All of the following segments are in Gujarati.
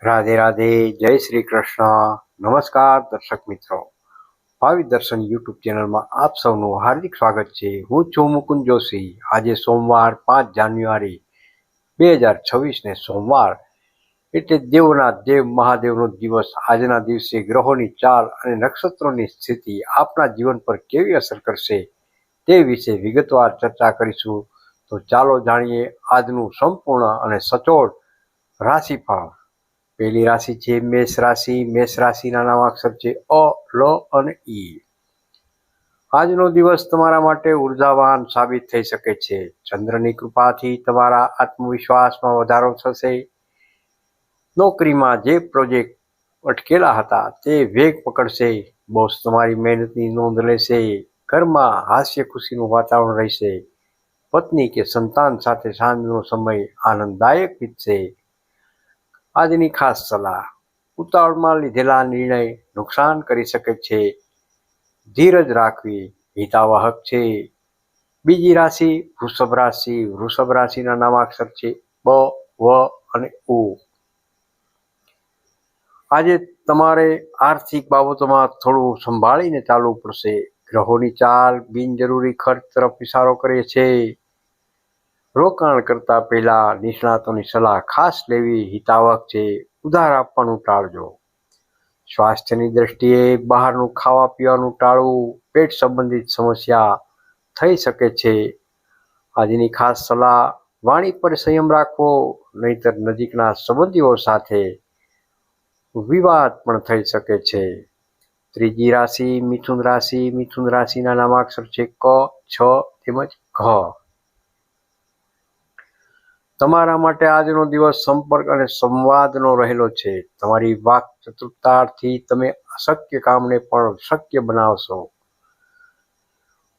રાધે રાધે, જય શ્રી કૃષ્ણ. નમસ્કાર દર્શક મિત્રો, ભાવિ દર્શન યુટ્યુબ ચેનલમાં આપ સૌનું હાર્દિક સ્વાગત છે. હું છું મુકુંદ જોશી. આજે સોમવાર 5 જાન્યુઆરી 2026 ને સોમવાર એટલે દેવના દેવ મહાદેવનો દિવસ. આજના દિવસે ગ્રહોની ચાલ અને નક્ષત્રોની સ્થિતિ આપના જીવન પર કેવી અસર કરશે તે વિશે વિગતવાર ચર્ચા કરીશું. તો ચાલો જાણીએ આજનું સંપૂર્ણ અને સચોટ રાશિફળ. પહેલી રાશિ છે મેષ રાશિ. મેષ રાશિના નામાક્ષર છે અ, લ અને ઈ. આજનો દિવસ તમારા માટે ઉર્જાવાન સાબિત થઈ શકે છે. ચંદ્રની કૃપાથી તમારા આત્મવિશ્વાસમાં વધારો થશે. નોકરીમાં જે પ્રોજેક્ટ અટકેલા હતા તે વેગ પકડશે. બોસ તમારી મહેનતની નોંધ લેશે. ઘરમાં હાસ્ય ખુશીનું વાતાવરણ રહેશે. પત્ની કે સંતાન સાથે સાંજનો સમય આનંદદાયક વીતશે. આજની ખાસ સલાહ: ઉતાવળમાં લીધેલા નિર્ણય નુકસાન કરી શકે છે. ધીરજ રાખવી હિતાવહક છે. બીજી રાશિ વૃષભ રાશિ. વૃષભ રાશિના નામાક્ષર છે બ, વ અને ઉ. આજે તમારે આર્થિક બાબતોમાં થોડું સંભાળીને ચાલવું પડશે. ગ્રહોની ચાલ બિનજરૂરી ખર્ચ તરફ ઇશારો કરે છે. રોકાણ કરતા પહેલા નિષ્ણાતોની સલાહ ખાસ લેવી હિતાવહ છે. ઉધાર આપવાનું ટાળજો. સ્વાસ્થ્યની દ્રષ્ટિએ બહારનું ખાવા પીવાનું ટાળવું. પેટ સંબંધિત સમસ્યા થઈ શકે છે. આજની ખાસ સલાહ: વાણી પર સંયમ રાખવો, નહીતર નજીકના સંબંધીઓ સાથે વિવાદ પણ થઈ શકે છે. ત્રીજી રાશિ મિથુન રાશિ. મિથુન રાશિના નામાક્ષર છે ક, છ તેમજ ઘ. તમારા માટે આજનો દિવસ સંપર્ક અને સંવાદનો રહેલો છે. તમારી વાક ચતુરતાથી તમે અશક્ય કામને પણ શક્ય બનાવશો.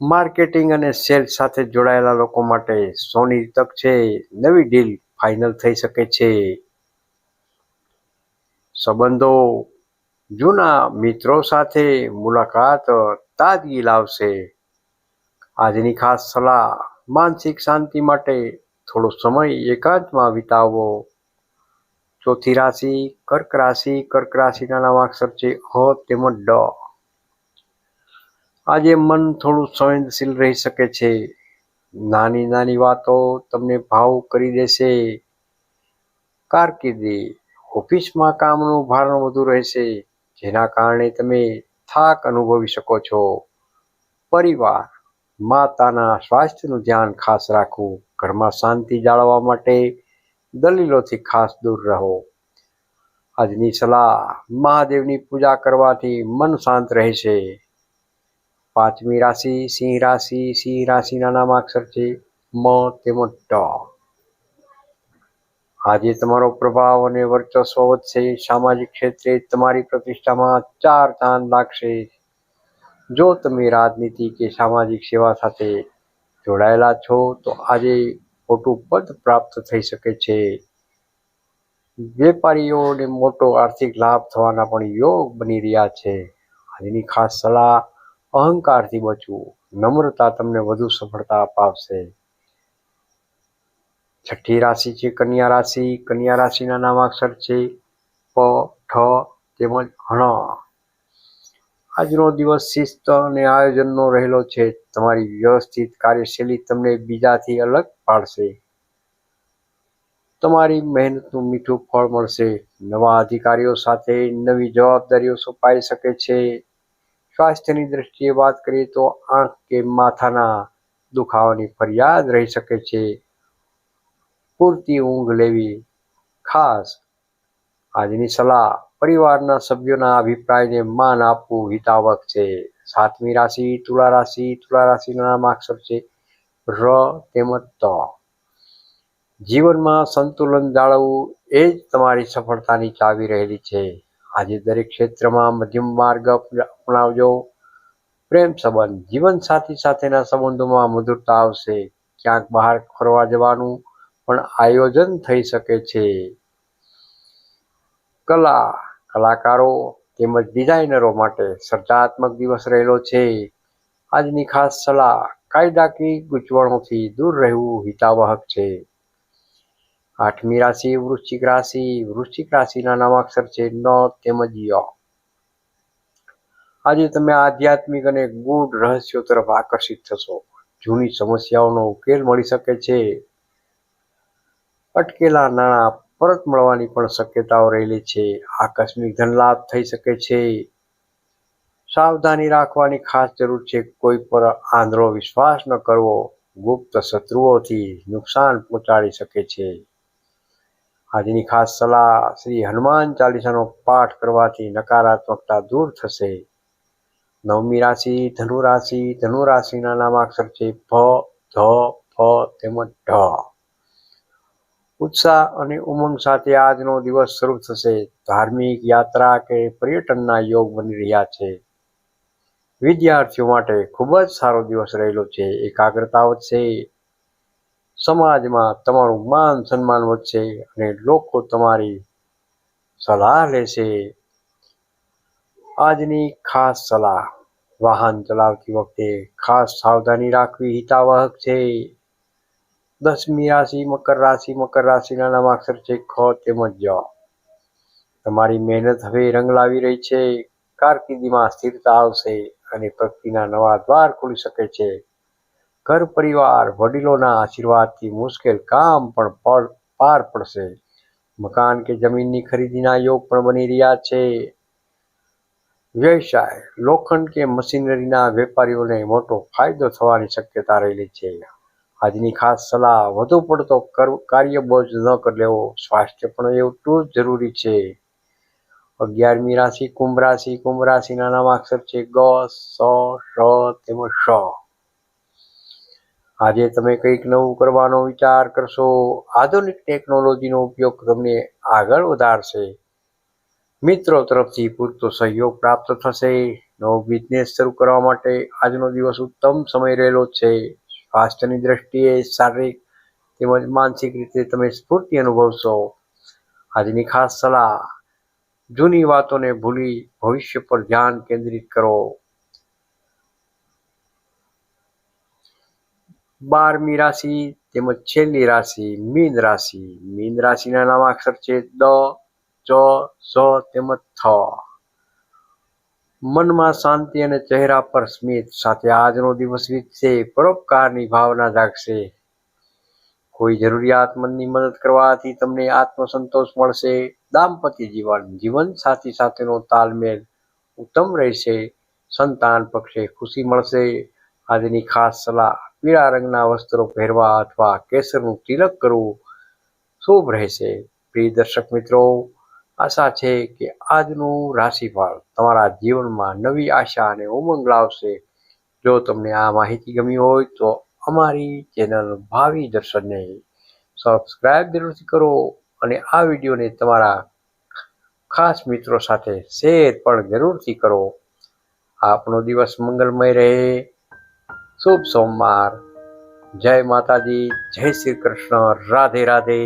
માર્કેટિંગ અને સેલ્સ સાથે જોડાયેલા લોકો માટે સોની તક છે. નવી ડીલ ફાઇનલ થઈ શકે છે. સંબંધો: જૂના મિત્રો સાથે મુલાકાત તાજગી લાવશે. આજની ખાસ સલાહ: માનસિક શાંતિ માટે થોડો સમય એકાંતમાં વિતાવવો. ચોથી રાશિ કર્ક રાશિ. કર્ક રાશિના નામાક્ષર છે હ તેમજ ડ. આજે મન થોડું સંવેદનશીલ રહી શકે છે. નાની નાની વાતો તમને ભાવુક કરી દેશે. કારકિર્દી: ઓફિસમાં કામનું ભારણ વધુ રહેશે, જેના કારણે તમે થાક અનુભવી શકો છો. પરિવાર: માતાના સ્વાસ્થ્યનું ધ્યાન ખાસ રાખવું. ઘરમાં શાંતિ જાળવવા માટે દલીલોથી ખાસ દૂર રહો. આજની સલાહ: મહાદેવની પૂજા કરવાથી મન શાંત રહેશે. પાંચમી રાશિ સિંહ રાશિ. સિંહ રાશિના નામાક્ષર છે મ તેમજ ટ. આજે તમારો પ્રભાવ અને વર્ચસ્વ વધશે. સામાજિક ક્ષેત્રે તમારી પ્રતિષ્ઠામાં 4 ચાંદ લાગશે. જો તમે રાજનીતિ કે સામાજિક સેવા સાથે જોડાયેલા છો તો આજે મોટું પદ પ્રાપ્ત થઈ શકે છે. વેપારીઓને મોટો આર્થિક લાભ થવાના પણ યોગ બની રહ્યા છે. આજની ખાસ સલાહ: અહંકારથી બચવું. નમ્રતા તમને વધુ સફળતા અપાવશે. છઠ્ઠી રાશિ છે કન્યા રાશિ. કન્યા રાશિના નામાક્ષર છે પ, ઠ તેમજ હણ. આજનો દિવસ શિસ્ત અને આયોજનનો રહેલો છે. તમારી વ્યવસ્થિત કાર્યશૈલી તમને બીજાથી અલગ પાડશે. તમારી મહેનતનું મીઠું ફળ મળશે. નવા અધિકારીઓ સાથે નવી જવાબદારીઓ સોંપાઈ શકે છે. સ્વાસ્થ્યની દ્રષ્ટિએ વાત કરીએ તો આંખ કે માથાના દુખાવાની ફરિયાદ રહી શકે છે. પૂરતી ઊંઘ લેવી ખાસ. આજની સલાહ: પરિવારના સભ્યોના અભિપ્રાયને માન આપવું હિતાવહ છે. સાતમી રાશિ તુલા રાશિ. તુલા રાશિના નામાક્ષર છે ર તેમજ ત. જીવનમાં સંતુલન જાળવવું એ જ તમારી સફળતાની ચાવી રહેલી છે. આજે દરેક ક્ષેત્રમાં મધ્યમ માર્ગ અપનાવજો. પ્રેમ સંબંધ: જીવનસાથી સાથેના સંબંધોમાં મધુરતા આવશે. ક્યાંક બહાર ફરવા જવાનું પણ આયોજન થઈ શકે છે. કલા: કલાકારો તેમજ ડિઝાઇનરો માટે સર્જનાત્મક દિવસ રહેલો છે. આજની ખાસ સલાહ: કાયદાકીય ગૂંચવણોથી દૂર રહેવું હિતાવહ છે. આઠમી રાશિ વૃશ્ચિક રાશિ. વૃશ્ચિક રાશિના નામાક્ષર છે ન તેમજ ય. આજે તમે આધ્યાત્મિક અને ગૂઢ રહસ્યો તરફ આકર્ષિત થશો. જૂની સમસ્યાઓનો ઉકેલ મળી શકે છે. અટકેલા નાણાં પરત મળવાની પણ શક્યતાઓ રહેલી છે. આકસ્મિક ધન લાભ થઈ શકે છે. સાવધાની રાખવાની ખાસ જરૂર છે. કોઈ પર આંધળો વિશ્વાસ ન કરવો. ગુપ્ત શત્રુઓથી નુકસાન પહોંચાડી શકે છે. આજની ખાસ સલાહ: શ્રી હનુમાન ચાલીસાનો પાઠ કરવાથી નકારાત્મકતા દૂર થશે. નવમી રાશિ ધનુ રાશિ. ધનુ રાશિના નામાક્ષર છે ભ, ધ, ફ તેમજ ઢ. ઉત્સાહ અને ઉમંગ સાથે આજનો દિવસ શરૂ થશે. ધાર્મિક યાત્રા કે પર્યટનના યોગ બની રહ્યા છે. વિદ્યાર્થીઓ માટે ખૂબ જ સારો દિવસ રહેલો છે. એકાગ્રતા વધશે. સમાજમાં તમારું માન સન્માન વધશે અને લોકો તમારી સલાહ લેશે. આજની ખાસ સલાહ: વાહન ચલાવતી વખતે ખાસ સાવધાની રાખવી હિતાવહક છે. દસમી રાશિ મકર રાશિ. મકર રાશિના નામાક્ષર છે ખ તેમજ ય. તમારી મહેનત હવે રંગ લાવી રહી છે. કારકિર્દીમાં સ્થિરતા આવશે અને પ્રગતિના નવા દ્વાર ખુલી શકે છે. ઘર પરિવાર વડીલોના આશીર્વાદથી મુશ્કેલ કામ પણ પાર પડશે. મકાન કે જમીનની ખરીદીના યોગ પણ બની રહ્યા છે. વ્યવસાય: લોખંડ કે મશીનરીના વેપારીઓને મોટો ફાયદો થવાની શક્યતા રહેલી છે. આજની ખાસ સલાહ: વધુ પડતો કાર્યબોજ ન લેવો. સ્વાસ્થ્ય પણ એટલું જ જરૂરી છે. 11મી રાશિ કુંભ રાશિ. કુંભ રાશિના નામાક્ષર છે ગ, સ, શ તેમજ શ. આજે તમે કંઈક નવું કરવાનો વિચાર કરશો. આધુનિક ટેકનોલોજીનો ઉપયોગ તમને આગળ વધારશે. મિત્રો તરફથી પૂરતો સહયોગ પ્રાપ્ત થશે. નવો બિઝનેસ શરૂ કરવા માટે આજનો દિવસ ઉત્તમ સમય રહેલો છે. સ્વાસ્થ્યની દ્રષ્ટિએ શારીરિક તેમજ માનસિક રીતે તમે સ્ફૂર્તિ અનુભવશો. આજની ખાસ સલાહ: જૂની વાતોને ભૂલી ભવિષ્ય પર ધ્યાન કેન્દ્રિત કરો. 12મી રાશિ તેમજ છેલ્લી રાશિ મીન રાશિ. મીન રાશિના નામાક્ષર છે દ, ચ, સ તેમજ થ. મનમાં શાંતિ અને ચહેરા પર સ્મિત સાથે આજનો દિવસ વીતશે. પરોપકારની ભાવના જાગશે. કોઈ જરૂરિયાતમંદની મદદ કરવાથી તમને આત્મસંતોષ મળશે. દાંપત્ય જીવન: જીવનસાથી સાથેનો તાલમેલ ઉત્તમ રહેશે. સંતાન પક્ષે ખુશી મળશે. આજની ખાસ સલાહ: પીળા રંગના વસ્ત્રો પહેરવા અથવા કેસરનું તિલક કરવું શુભ રહેશે. પ્રિય દર્શક મિત્રો, આશા છે કે આજનું રાશિફળ તમારા જીવનમાં નવી આશા અને ઉમંગ લાવશે. જો તમને આ માહિતી ગમી હોય તો અમારી ચેનલ ભાવિ દર્શનને સબસ્ક્રાઇબ જરૂરથી કરો અને આ વિડીયોને તમારા ખાસ મિત્રો સાથે શેર પણ જરૂરથી કરો. આપનો દિવસ મંગલમય રહે. શુભ સોમવાર. જય માતાજી. જય શ્રી કૃષ્ણ. રાધે રાધે.